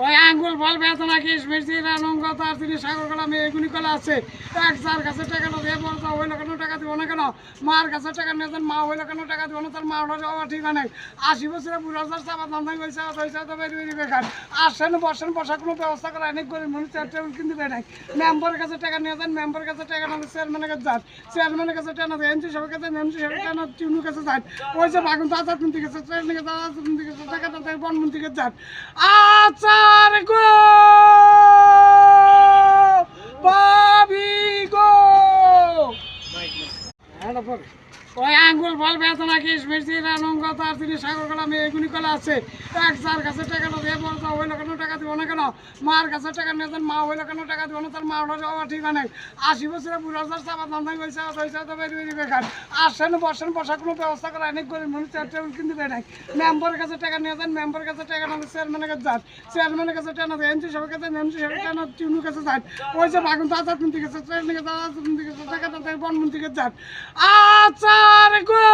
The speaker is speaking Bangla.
ওই আঙ্গুল ফল বেতনা কিশমিশ জিরা লঙ্কা তার তিনি সাগর কলা মেয়ে এগুলি কলা আছে এক যার কাছে টাকাটা দিয়ে বলতো হইলো কেন টাকা দিব না কেন মার কাছে টাকা নিয়ে মা হইলো কেন টাকা দিব না তার মা ওটা যাওয়া ঠিক নাই 80 বছরে বুড়া যার চাপা দান্দাই হয়েছে তো বেরি বেরি বেকার আসেন বসেন বসার কোনো ব্যবস্থা করে অনেক গরিব মানুষ টেবিল কিনতে পারে নাই মেম্বারের কাছে টাকা নিয়ে যান মেম্বারের কাছে টাকা না চেয়ারম্যানের কাছে যান চেয়ারম্যানের কাছে টাকা দেন এমসি সাহেবের কাছে এমসি সাহেবের টাকা টিউনুর কাছে যান ওই যে বাগুন দাদা তুমি গেছে ট্রেনের দাদা তুমি গেছে টাকাটা বনমন্ত্রী কাছে যান আচার গো বাবি গো ওই আঙ্গুল ফল বেতনা কিশমিশ জিরা লঙ্কা তার তিনি সাগর কলা মেয়ে এগুলি কলা আছে এক যার কাছে টাকাটা দিয়ে বলতো হইলো কেন টাকা দিব না কেন মার কাছে টাকা নিয়ে মা হইলো কেন টাকা দিব না তার মা ওটা যাওয়া ঠিক নাই 80 বছরে বুড়া যার চাপা দান্দাই হয়েছে তো বেরি বেরি বেকার আসেন বসেন বসার কোনো ব্যবস্থা করে অনেক গরিব মানুষ টেবিল কিনতে পারে নাই মেম্বারের কাছে টাকা নিয়ে যান মেম্বারের কাছে টাকা না চেয়ারম্যানের কাছে যান চেয়ারম্যানের কাছে টাকা দেন এমসি সাহেবের কাছে এমসি সাহেবের টাকা টিউনুর কাছে যান ওই যে বাগুন দাদা তুমি গেছে ট্রেনের দাদা তুমি গেছে টাকাটা বনমন্ত্রী কাছে যান আচার গো